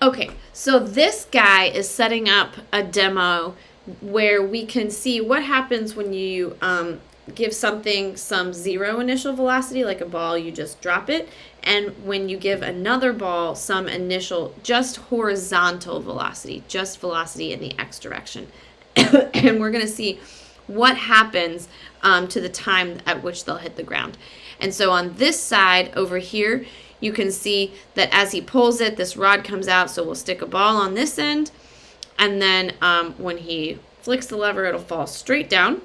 Okay, so this guy is setting up a demo where we can see what happens when you give something some zero initial velocity, like a ball, you just drop it, and when you give another ball some initial, just horizontal velocity, just velocity in the x direction. And we're going to see what happens to the time at which they'll hit the ground. And so on this side over here, you can see that as he pulls it, this rod comes out, so we'll stick a ball on this end, and then when he flicks the lever, it'll fall straight down.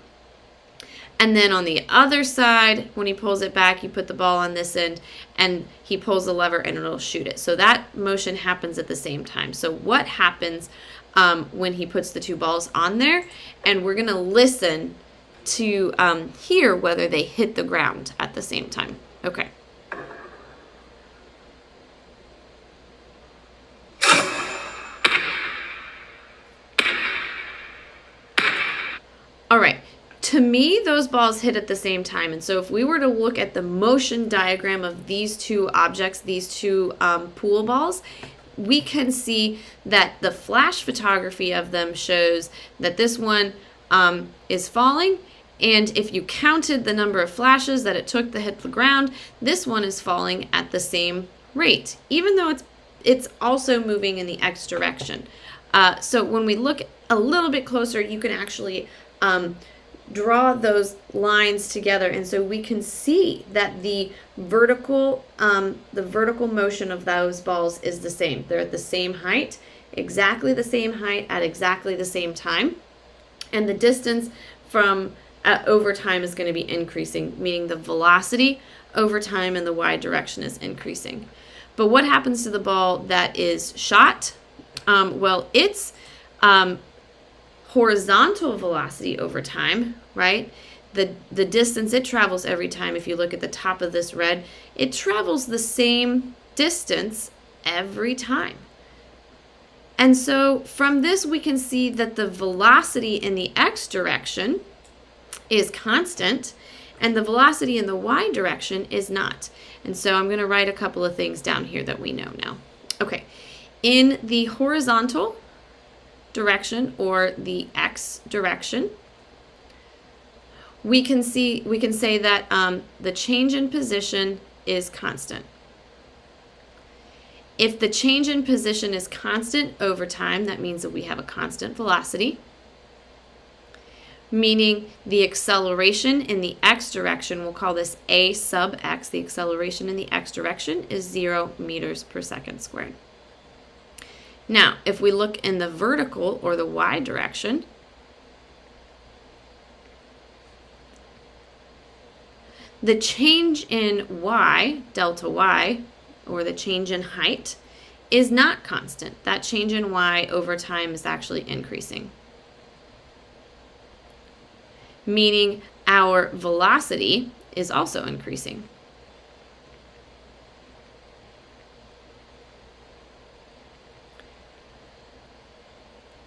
And then on the other side, when he pulls it back, you put the ball on this end, and he pulls the lever, and it'll shoot it. So that motion happens at the same time. So what happens when he puts the two balls on there? And we're going to listen to hear whether they hit the ground at the same time. Okay. All right, to me, those balls hit at the same time. And so if we were to look at the motion diagram of these two objects, these two pool balls, we can see that the flash photography of them shows that this one is falling. And if you counted the number of flashes that it took to hit the ground, this one is falling at the same rate, even though it's also moving in the x direction. So when we look a little bit closer, you can actually draw those lines together, and so we can see that the vertical motion of those balls is the same. They're at the same height, exactly the same height at exactly the same time, and the distance from over time is going to be increasing, meaning the velocity over time in the y direction is increasing. But what happens to the ball that is shot? Well, it's horizontal velocity over time, right? The distance it travels every time, if you look at the top of this red, it travels the same distance every time. And so from this, we can see that the velocity in the x direction is constant, and the velocity in the y direction is not. And so I'm going to write a couple of things down here that we know now. Okay, in the horizontal direction, or the x direction, we can say that the change in position is constant. If the change in position is constant over time, that means that we have a constant velocity, meaning the acceleration in the x direction, we'll call this a sub x, the acceleration in the x direction is 0 meters per second squared. Now, if we look in the vertical, or the y direction, the change in y, delta y, or the change in height, is not constant. That change in y over time is actually increasing, meaning our velocity is also increasing.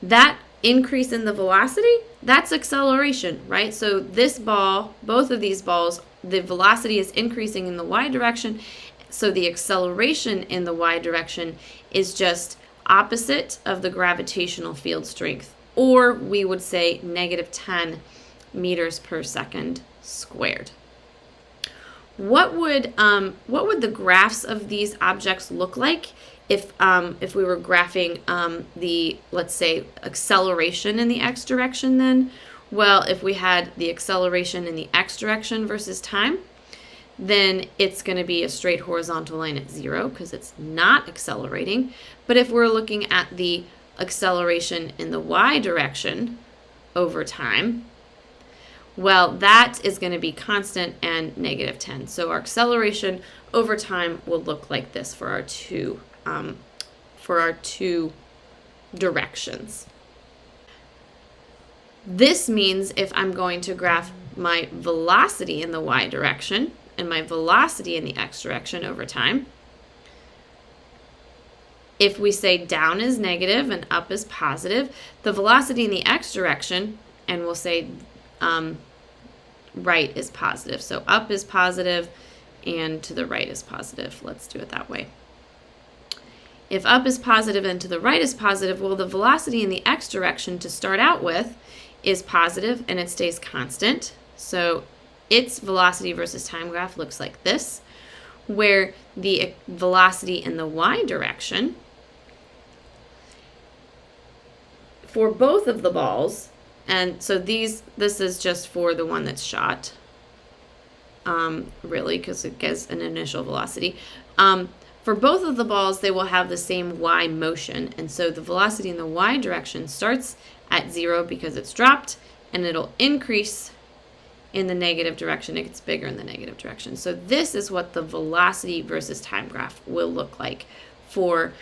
That increase in the velocity, that's acceleration, right? So this ball, both of these balls, the velocity is increasing in the y direction, so the acceleration in the y direction is just opposite of the gravitational field strength, or we would say -10 meters per second squared. What would the graphs of these objects look like if we were graphing the, let's say, acceleration in the x direction then? Well, if we had the acceleration in the x direction versus time, then it's going to be a straight horizontal line at 0 because it's not accelerating. But if we're looking at the acceleration in the y direction over time, well, that is going to be constant and -10. So our acceleration over time will look like this for our two directions. This means if I'm going to graph my velocity in the y direction and my velocity in the x direction over time, if we say down is negative and up is positive, the velocity in the x direction, and we'll say right is positive. So up is positive and to the right is positive. Let's do it that way. If up is positive and to the right is positive, well, the velocity in the x direction to start out with is positive and it stays constant. So its velocity versus time graph looks like this, where the velocity in the y direction for both of the balls, and so this is just for the one that's shot, really, because it gives an initial velocity. For both of the balls, they will have the same y motion, and so the velocity in the y direction starts at 0 because it's dropped, and it'll increase in the negative direction. It gets bigger in the negative direction. So this is what the velocity versus time graph will look like for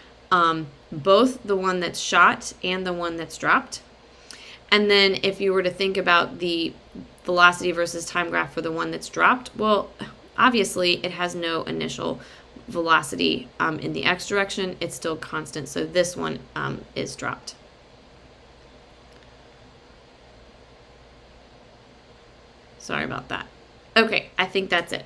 both the one that's shot and the one that's dropped. And then if you were to think about the velocity versus time graph for the one that's dropped, well, obviously it has no initial velocity in the x direction. It's still constant, so this one is dropped. Sorry about that. Okay, I think that's it.